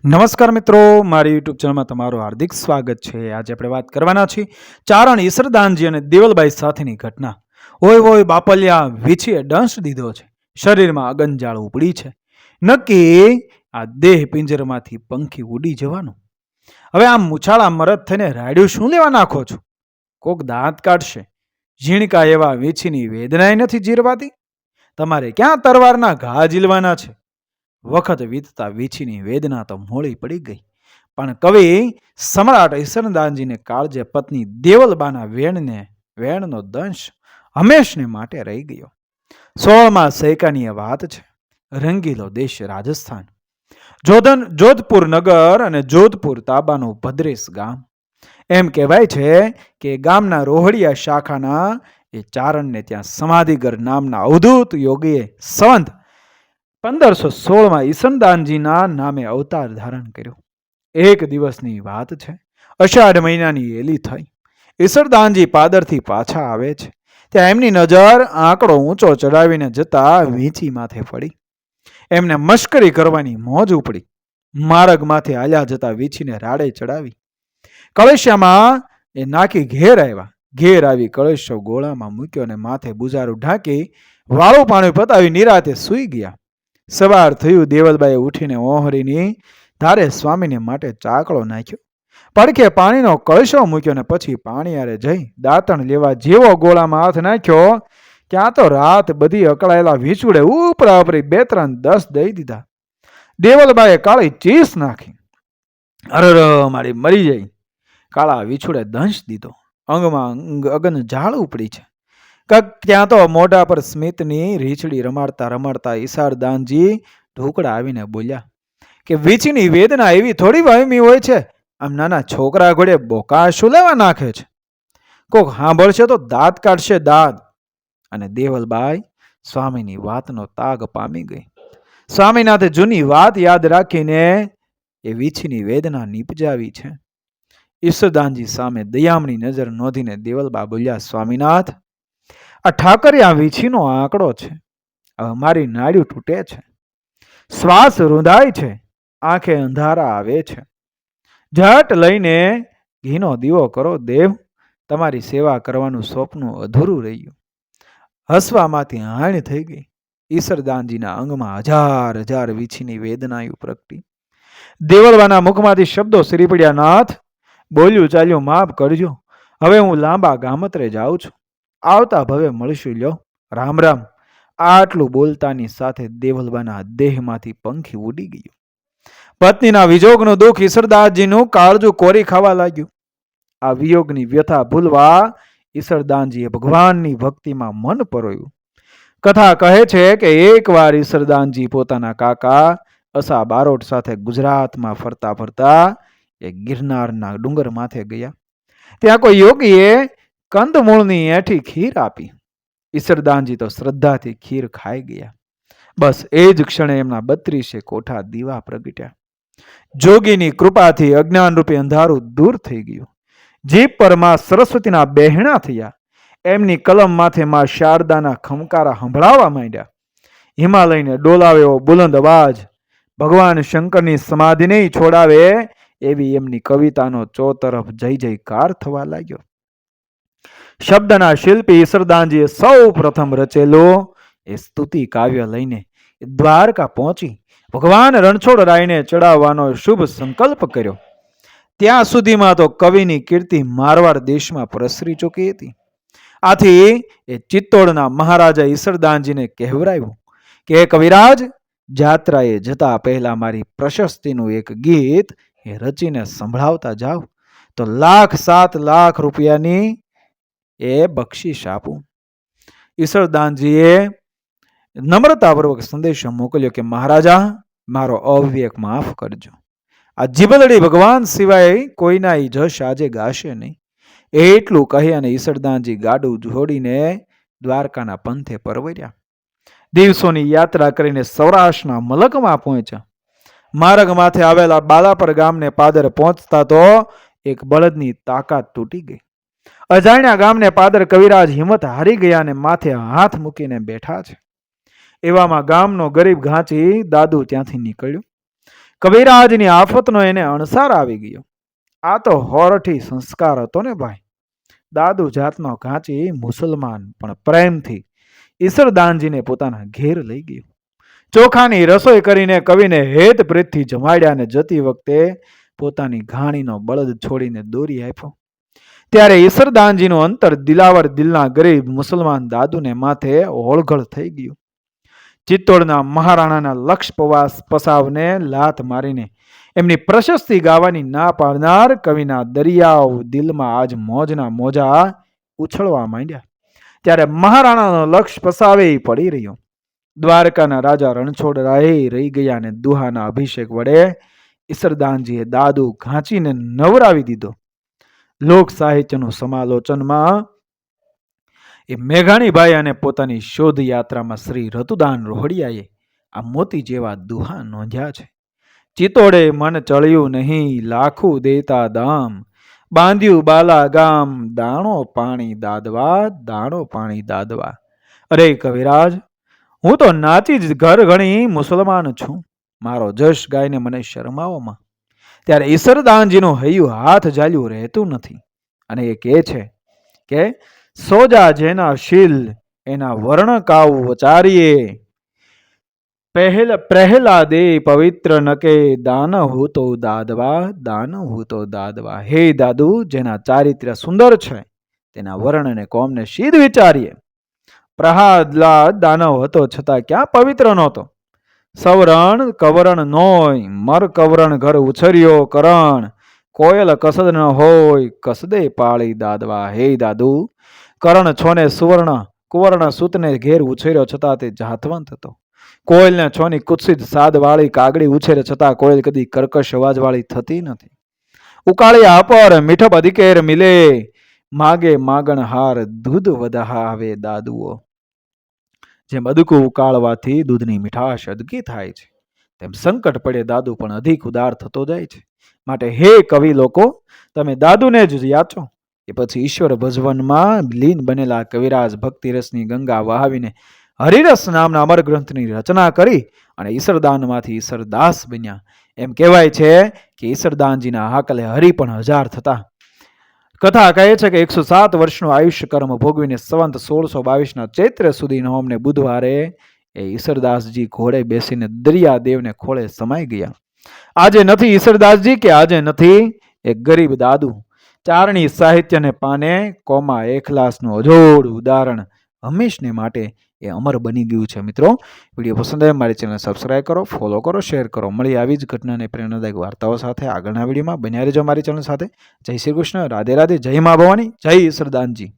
નમસ્કાર મિત્રો, મારી યુટ્યુબ ચેનલમાં તમારું હાર્દિક સ્વાગત છે। આજે આપણે વાત કરવાના છીએ ચારણ ઈસરદાનજી અને દેવલબાઈ સાથેની ઘટના। ઓય ઓય બાપલિયા વીછીએ દંશ દીધો છે, શરીરમાં અગનજાળ ઉપડી છે, નક્કી આ દેહ પિંજરમાંથી પંખી ઉડી જવાનું। હવે આમ મુછાળા મરદ થઈને રાડ્યું શું લેવા નાખો છો? કોક દાંત કાઢશે, ઝીણકા એવા વીછીની વેદનાય નથી જીરવાતી। તમારે ક્યાં તરવારના ઘા ઝીલવાના છે? વખત વીતતા વીછીની વેદના તો મોળી પડી ગઈ, પણ કવિ સમ્રાટ ઈસરદાનજીને કાળજે પત્ની દેવલબાના વેણનો દંશ હંમેશને માટે રહી ગયો। 16મા સૈકાની વાત છે। રંગીલો દેશ રાજસ્થાન, જોધપુર નગર અને જોધપુર તાબાનું ભદ્રેશ ગામ। એમ કહેવાય છે કે ગામના રોહડિયા શાખાના એ ચારણને ત્યાં સમાધિગર નામના અવધૂત યોગીએ સંવંત 1516માં ઈસરદાનજીના નામે અવતાર ધારણ કર્યો। એક દિવસની વાત છે, અષાઢ મહિનાની એલી થઈ। ઈસરદાનજી પાદરથી પાછા આવે છે ત્યાં એમની નજર આંકડો ઊંચો ચડાવીને જતા વીંછી માથે પડી। એમને મશ્કરી કરવાની મોજ ઉપડી। માર્ગ માથે હાલ્યા જતા વીંછીને રાડે ચડાવી કળશિયામાં એ નાખી ઘેર આવ્યા। ઘેર આવી કળશો ગોળામાં મૂક્યો અને માથે બુજારું ઢાંકી વાળું પાણી પતાવી નિરાતે સૂઈ ગયા। સવાર થયું, દેવલબાઈએ ઉઠીને ઓહરીની ધારે સ્વામીને માટે ચાકડો નાખ્યો, પડખે પાણીનો કળશો મૂક્યો ને પછી પાણીયારે જઈ દાંતણ લેવા જેવો ગોળામાં હાથ નાખ્યો ત્યાં તો રાત બધી અકળાયેલા વીછુડે ઉપરા ઉપરી 2-3 દઈ દીધા। દેવલબાઈએ કાળી ચીસ નાખી, અરર મારી મરી જાય। કાળા વીછુડે દંશ દીધો, અંગમાં અગન ઝાળ ઉપડી છે। ત્યાં તો મોઢા પર સ્મિતની રીછડી રમાડતા રમાડતા ઈસરદાનજી ઢોકળા આવીને બોલ્યા કે વીછીની વેદના એવી થોડી વહેમી હોય છે, આમ નાના છોકરા ઘોડે બોકા શું લેવા નાખે છે? કોક સાંભળશે તો દાંત કાઢશે દાંત। અને દેવલબાઈ સ્વામીની વાતનો તાગ પામી ગઈ। સ્વામીનાથે જૂની વાત યાદ રાખીને એ વીછીની વેદના નીપજાવી છે। ઈસરદાનજી સામે દયામણી નજર નોંધીને દેવલબા બોલ્યા, સ્વામીનાથ, આ ઠાકરિયા વીછીનો આંકડો છે, હવે મારી નાડ્યું તૂટે છે, શ્વાસ રૂંધાય છે, આંખે અંધારા આવે છે, ઝટ લઈને ઘીનો દીવો કરો દેવ, તમારી સેવા કરવાનું સ્વપ્ન અધૂરું રહ્યું। હસવામાંથી હાણ થઈ ગઈ। ઈસરદાનજીના અંગમાં હજાર હજાર વીછીની વેદનાયું પ્રગટી। દેવલબાના મુખમાંથી શબ્દો સરી પડ્યા, નાથ, બોલ્યું ચાલ્યું માફ કરજો, હવે હું લાંબા ગામત્રે જાઉં છું, આવતા ભવે મળશું, લ્યો રામ રામ। આટલું બોલતાની સાથે દેવલબાના દેહમાંથી પંખી ઉડી ગયું। પત્નીના વિયોગનું દુઃખ ઈસરદાનજીનું કાળજું કોરી ખાવા લાગ્યું। આ વિયોગની વ્યથા ભૂલવા ઈસરદાનજીએ ભગવાનની ભક્તિમાં મન પરોયું। કથા કહે છે કે એકવાર ઈસરદાનજી પોતાના કાકા અસા બારોટ સાથે ગુજરાતમાં ફરતા ફરતા એ ગિરનારના ડુંગર માથે ગયા। ત્યાં કોઈ યોગીએ કંદમૂળની એઠી ખીર આપી। ઈસરદાનજી તો શ્રદ્ધાથી ખીર ખાઈ ગયા। બસ એ જ ક્ષણે એમના 32 કોઠા દીવા પ્રગટ્યા। જોગીની કૃપાથી અજ્ઞાનરૂપી અંધારું દૂર થઈ ગયું। જીભ પર માં સરસ્વતીના બહેણા થયા। એમની કલમ માથે માં શારદાના ખમકારા સંભળાવા માંડ્યા। હિમાલયને ડોલાવે એવો બુલંદ અવાજ, ભગવાન શંકરની સમાધિને છોડાવે એવી એમની કવિતાનો ચોતરફ જય જયકાર થવા લાગ્યો। શબ્દના શિલ્પી ઈસરદાનજીએ સૌ પ્રથમ રચેલો એ સ્તુતિ કાવ્ય લઈને દ્વારકા પહોંચી ભગવાન રણછોડરાયને ચડાવવાનો શુભ સંકલ્પ કર્યો। ત્યાં સુધીમાં તો કવિની કીર્તિ મારવાડ દેશમાં પ્રસરી ચૂકી હતી। આથી એ ચિત્તોડના મહારાજા ઈસરદાનજીને કહેવરાયું કે કવિરાજ, જાત્રાએ જતા પહેલા મારી પ્રશસ્તિનું એક ગીત એ રચીને સંભળાવતા જાવ તો 1,07,00,000 રૂપિયાની એ બક્ષિસ આપું। ઈસરદાનજીએ નમ્રતાપૂર્વક સંદેશો મોકલ્યો કે મહારાજા, મારો અવિવેક માફ કરજો, આ જીબલડી ભગવાન સિવાય કોઈના જશ આજે ગાશે નહીં। એટલું કહી અને ઈસરદાનજી ગાડું જોડીને દ્વારકાના પંથે પરવર્યા। દિવસોની યાત્રા કરીને સૌરાષ્ટ્રના મલકમાં પહોંચ્યા। માર્ગ માથે આવેલા બાલાપર ગામને પાદર પહોંચતા તો એક બળદની તાકાત તૂટી ગઈ। અજાણ્યા ગામને પાદર કવિરાજ હિંમત હારી ગયા અને માથે હાથ મૂકીને બેઠા છે। એવામાં ગામનો ગરીબ ઘાંચી દાદુ ત્યાંથી નીકળ્યો। કવિરાજની આફતનો એને અણસાર આવી ગયો. આ તો હોરઠી સંસ્કાર હતો ને ભાઈ. દાદુ જાતનો ઘાંચી મુસલમાન પણ પ્રેમથી ઈસરદાનજીને પોતાના ઘેર લઈ ગયો. ચોખાની રસોઈ કરીને કવિને હેત પ્રીતથી જમાડ્યા ને જતી વખતે પોતાની ઘાણીનો બળદ છોડીને દોરી આપ્યો. ત્યારે ઈસરદાનજીનું અંતર દિલાવર દિલના ગરીબ મુસલમાન દાદુને માથે ઓળઘળ થઈ ગયું. ચિત્તોડના મહારાણાના લક્ષ પસાવને લાત મારીને એમની પ્રશસ્તિ ગાવાની ના પાડનાર કવિના દરિયાઓ દિલમાં આજ મોજના મોજા ઉછળવા માંડ્યા. ત્યારે મહારાણાનો લક્ષ પસાવે પડી રહ્યો. દ્વારકાના રાજા રણછોડરાય રહી ગયા અને દુહાના અભિષેક વડે ઈસરદાનજીએ દાદુ ઘાંચીને નવરાવી દીધો. લોક સાહિત્યનું સમાલોચનમાં એ મેઘાણીભાઈ અને પોતાની શોધ યાત્રામાં શ્રી રતુદાન રોહડિયાએ આ મોતી જેવા દુહા નોંધ્યા છે. ચિત્તોડે મન ચળ્યું નહીં લાખું દેતા દામ, બાંધ્યું બાલા ગામ દાણો પાણી દાદવા, દાણો પાણી દાદવા. અરે કવિરાજ, હું તો નાચી જ ઘર ઘણી મુસલમાન છું, મારો જશ ગાયને મને શરમાવોમાં. ત્યારે ઈસરદાનજીનું હૈયું હાથ ઝાલ્યું રહેતું નથી અને એ કહે છે કે સોજા જેના શીલ એના વર્ણ કાવ વચારીએ, પ્રહલાદે પવિત્ર નકે દાન હૂતો દાદવા, દાન હૂતો દાદવા. હે દાદુ, જેના ચારિત્ર્ય સુંદર છે તેના વર્ણને કોમને સીધ વિચારીએ. પ્રહલાદ દાનવ હતો છતાં ક્યાં પવિત્ર નહોતો. સવરણ કવરણ નોય, મર કવરણ ઘર ઉછર્યો કરણ, કોયલ કસદ ન હોય કસદે પાળી દાદવા. હે દાદુ, કરણ છોને સુવર્ણ કુવર્ણ સૂતને ઘેર ઉછેર્યો છતાં તે જાતવંત હતો. કોયલને છોની કુત્સિત સાદવાળી કાગડી ઉછેરે છતાં કોયલ કદી કર્કશ અવાજવાળી થતી નથી. ઉકાળિયા અપર મીઠપ અધિકેર મિલે, માગે માગણ હાર દૂધ વધાવે દાદુઓ. જેમ અદકું ઉકાળવાથી દૂધની મીઠાશ અદકી થાય છે, તેમ સંકટ પડે દાદુ પણ અધિક ઉદાર થતો જાય છે. માટે હે કવિ લોકો, તમે દાદુને જ યાચો કે પછી ઈશ્વર ભજવનમાં લીન બનેલા કવિરાજ ભક્તિરસની ગંગા વહાવીને હરિરસ નામના અમર ગ્રંથની રચના કરી અને ઈસરદાનમાંથી ઈસરદાસ બન્યા. એમ કહેવાય છે કે ઈસરદાનજીના હાકલે હરિ પણ 1000 થતા. કથા કહે છે કે 107 વર્ષનું આયુષ્ય કર્મ ભોગવીને સંવંત 1622ના ચૈત્ર સુધી નોમને બુધવારે એ ઈસરદાસજી ઘોડે બેસીને દરિયાદેવને ખોળે સમાઈ ગયા. આજે નથી ઈસરદાસજી કે આજે નથી એક ગરીબ દાદુ. ચારણી સાહિત્યને પાને કોમા એકલાસનું અજોડ ઉદાહરણ હંમેશને માટે એ અમર બની ગયું છે. મિત્રો, વિડીયો પસંદ આવે મારી ચેનલ સબસ્ક્રાઈબ કરો, ફોલો કરો, શેર કરો. મળી આવી જ ઘટનાને પ્રેરણાદાયક વાર્તાઓ સાથે આગળના વિડીયોમાં. બન્યા રહેજો મારી ચેનલ સાથે. જય શ્રી કૃષ્ણ, રાધે રાધે, જય મા ભવાની, જય ઈસરદાનજી.